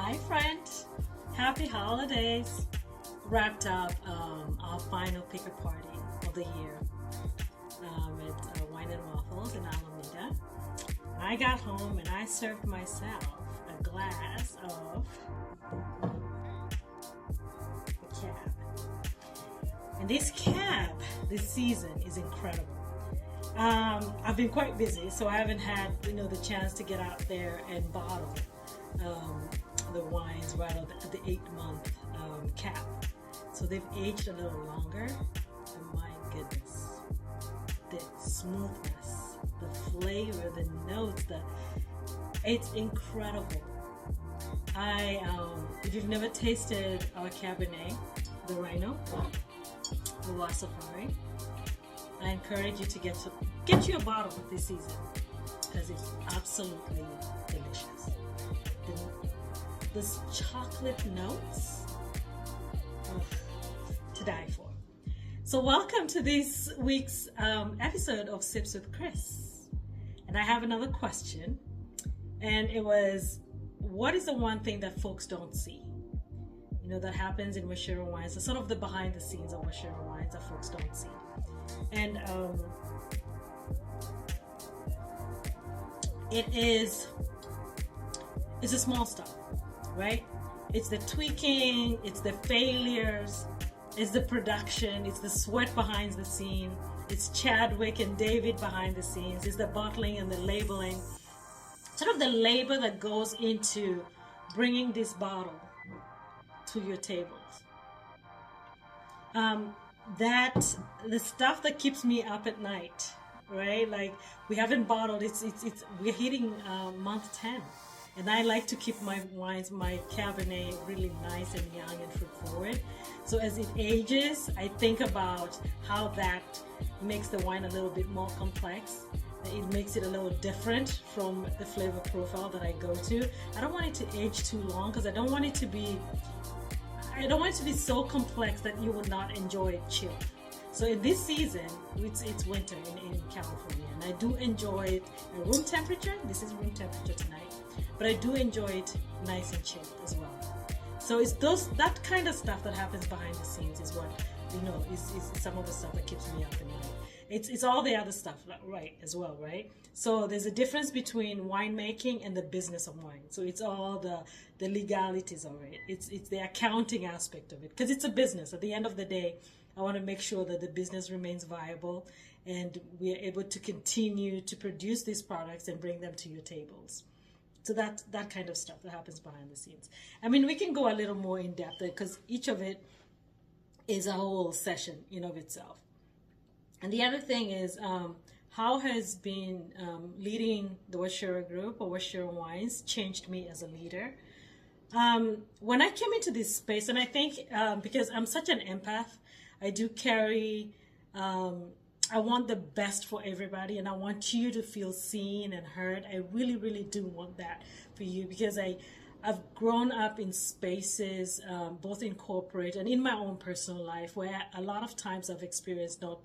Hi friend, happy holidays. Wrapped up our final picker party of the year at Wine and Waffles in Alameda. I got home and I served myself a glass of the cab. And this cab this season is incredible. I've been quite busy, so I haven't had the chance to get out there and bottle the wines right at the 8-month cap. So they've aged a little longer, and my goodness, the smoothness, the flavor, the notes, it's incredible. If you've never tasted our Cabernet, the Rhino, the Wachira, I encourage you to get you a bottle this season because it's absolutely delicious. This chocolate notes to die for. So welcome to this week's episode of Sips with Chris. And I have another question, and it was, what is the one thing that folks don't see? That happens in Wachira Wines, so sort of the behind the scenes of Wachira Wines that folks don't see. And it's the small stuff, right? It's the tweaking, it's the failures, it's the production, it's the sweat behind the scene, it's Chadwick and David behind the scenes, it's the bottling and the labeling, sort of the labor that goes into bringing this bottle to your tables. That the stuff that keeps me up at night, right? Like, we haven't bottled, we're hitting month 10, and I like to keep my wines, my Cabernet, really nice and young and fruit forward. So as it ages, I think about how that makes the wine a little bit more complex. It makes it a little different from the flavor profile that I go to. I don't want it to age too long because I don't want it to be so complex that you will not enjoy it chilled. So in this season, it's winter in California, and I do enjoy it at room temperature. This is room temperature tonight, but I do enjoy it nice and chilled as well. So it's that kind of stuff that happens behind the scenes is what is some of the stuff that keeps me up at night. It's all the other stuff, right, as well, right? So there's a difference between winemaking and the business of wine. So it's all the legalities of it. It's the accounting aspect of it, because it's a business. At the end of the day, I want to make sure that the business remains viable and we are able to continue to produce these products and bring them to your tables. So that kind of stuff that happens behind the scenes. I mean, we can go a little more in depth because each of it is a whole session in of itself. And the other thing is, how has been leading the Wachira group or Wachira Wines changed me as a leader? When I came into this space, and I think because I'm such an empath, I do carry, I want the best for everybody, and I want you to feel seen and heard. I really, really do want that for you, because I've grown up in spaces, both in corporate and in my own personal life, where a lot of times I've experienced not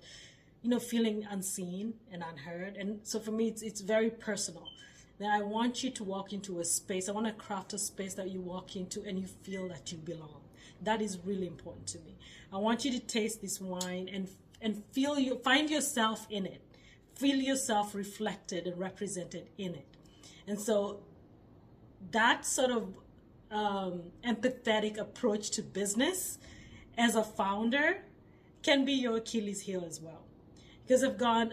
feeling unseen and unheard. And so for me, it's very personal. Then I want you to walk into a space. I want to craft a space that you walk into and you feel that you belong. That is really important to me. I want you to taste this wine and find yourself in it. Feel yourself reflected and represented in it. And so that sort of empathetic approach to business as a founder can be your Achilles heel as well. Because I've gone,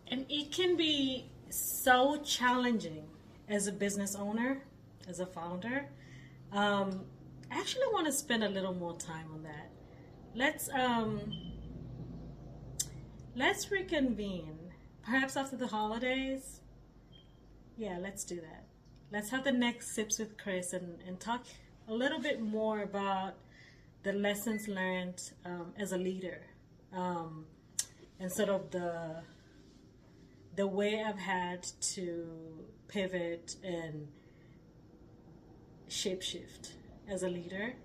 and it can be so challenging as a business owner, as a founder. I actually want to spend a little more time on that. Let's reconvene, perhaps after the holidays. Yeah, let's do that. Let's have the next Sips with Chris and talk a little bit more about the lessons learned as a leader. And sort of the way I've had to pivot and shapeshift as a leader,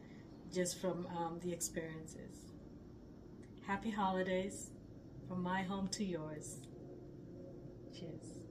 just from the experiences. Happy holidays from my home to yours. Cheers.